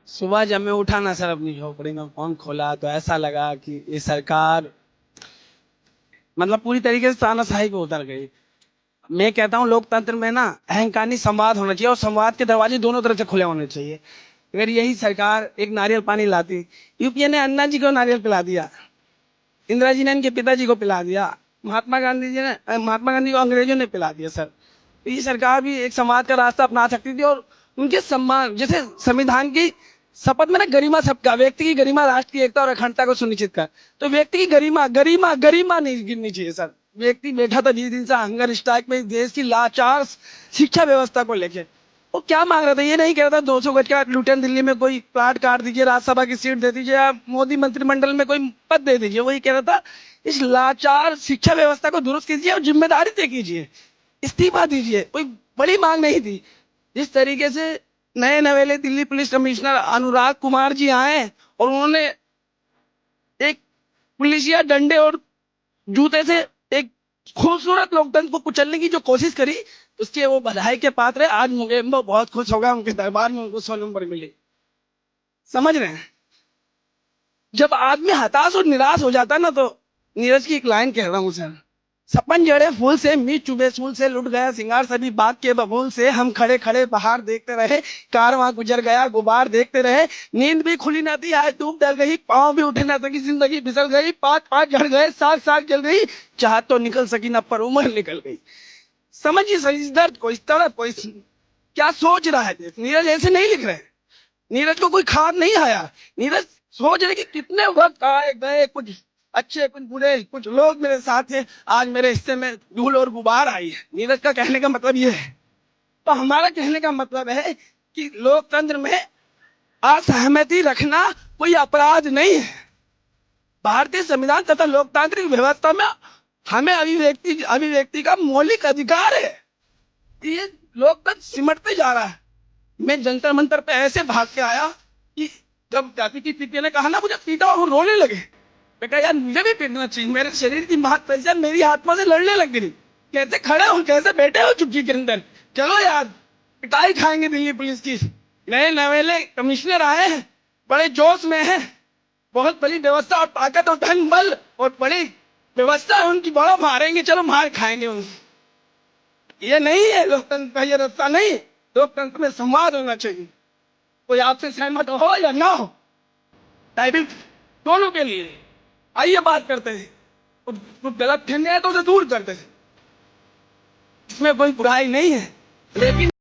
सुबह जब मैं उठा ना सर, अपनी झोपड़ी में फोन खोला तो ऐसा लगा कि ये सरकार मतलब पूरी तरीके से तानाशाही पे उतर गई। मैं कहता हूँ लोकतंत्र में ना अहंकार नहीं, संवाद होना चाहिए, और संवाद के दरवाजे दोनों तरफ से खुले होने चाहिए। अगर यही सरकार एक नारियल पानी लाती, यूपीए ने अन्ना जी को नारियल पिला दिया, इंदिरा जी ने इनके पिताजी को पिला दिया, महात्मा गांधी को अंग्रेजों ने पिला दिया सर। तो ये सरकार भी एक संवाद का रास्ता अपना सकती थी, और उनके सम्मान जैसे संविधान की शपथ में ना गरिमा सबका, व्यक्ति की गरिमा, राष्ट्र की एकता और अखंडता को सुनिश्चित कर। तो व्यक्ति की गरिमा गरिमा गरिमा नहीं गिरनी चाहिए सर। व्यक्ति बैठा था 20 दिन से हंगर स्ट्राइक में देश की लाचार शिक्षा व्यवस्था को लेके। वो क्या मांग रहा था? ये नहीं कह रहा था 200 गज का लुटियन दिल्ली में कोई प्लाट काट दीजिए, राज्यसभा की सीट दे दीजिए, या मोदी मंत्रिमंडल में कोई पद दे दीजिए। वही कह रहा था इस लाचार शिक्षा व्यवस्था को दुरुस्त कीजिए और जिम्मेदारी तय कीजिए, इस्तीफा दीजिए। कोई बड़ी मांग नहीं थी। जिस तरीके से नए नवेले दिल्ली पुलिस कमिश्नर अनुराग कुमार जी आए और उन्होंने एक पुलिसिया डंडे और जूते से एक खूबसूरत लोकतंत्र को कुचलने की जो कोशिश करी, उसके वो बधाई के पात्र है। आज मुझे बहुत खुश होगा, उनके दरबार में उनको 100 नंबर मिले। समझ रहे हैं? जब आदमी हताश और निराश हो जाता है ना, तो नीरज की एक लाइन कह रहा हूँ सर। सपन जड़े फूल से, मीत चुबे सूल से, लुट गया सिंगार सभी बात के बबूल से। हम खड़े खड़े बाहर देखते रहे, कारवां गुजर गया गुबार देखते रहे। नींद भी खुली ना थी, आज धूप डल गई, पाँव भी उठे ना सकी, जिंदगी फिसल गई, पाँच पाँच झड़ गए, साग साग जल गई, चाहत तो निकल सकी ना, पर उम्र निकल गई। समझिए सर इस दर्द को, इस तरह को, इस क्या सोच रहा है नीरज। ऐसे नहीं लिख रहे। नीरज को कोई खाद नहीं आया। नीरज सोच रहे कि कितने वक्त आए गए, कुछ अच्छे कुछ बुरे, कुछ लोग मेरे साथ थे, आज मेरे हिस्से में धूल और गुबार आई है। नीरज का कहने का मतलब ये है। तो हमारा कहने का मतलब है कि लोकतंत्र में असहमति रखना कोई अपराध नहीं है। भारतीय संविधान तथा लोकतांत्रिक व्यवस्था में हमें अभिव्यक्ति अभिव्यक्ति का मौलिक अधिकार है। ये लोकतंत्र सिमटते जा रहा है। मैं जंतर मंतर पे ऐसे भाग के आया कि जब जाति की पीटी ने कहा ना मुझे पीटा, वो रोने लगे। बेटा यार मुझे भी पीटना चाहिए, मेरे शरीर की मांसपेशियां मेरी आत्मा से लड़ने लग गई। कैसे खड़े हो, कैसे बैठे हो चुप्पी के अंदर? चलो यार, पिटाई खाएंगे दिल्ली पुलिस की। नए नवेले कमिश्नर आए हैं, बड़े जोश में है, बहुत बड़ी व्यवस्था और ताकत और धन बल और बड़ी व्यवस्था है उनकी, बड़ा मारेंगे, चलो मार खाएंगे उनकी। ये नहीं है लोकतंत्र का, ये रास्ता नहीं। लोकतंत्र में संवाद होना चाहिए। कोई आपसे सहमत हो या ना हो, टाइपिंग दोनों के लिए। आइए बात करते हैं। तो गलत फहमी है तो उसे दूर करते हैं, इसमें कोई बुराई नहीं है। लेकिन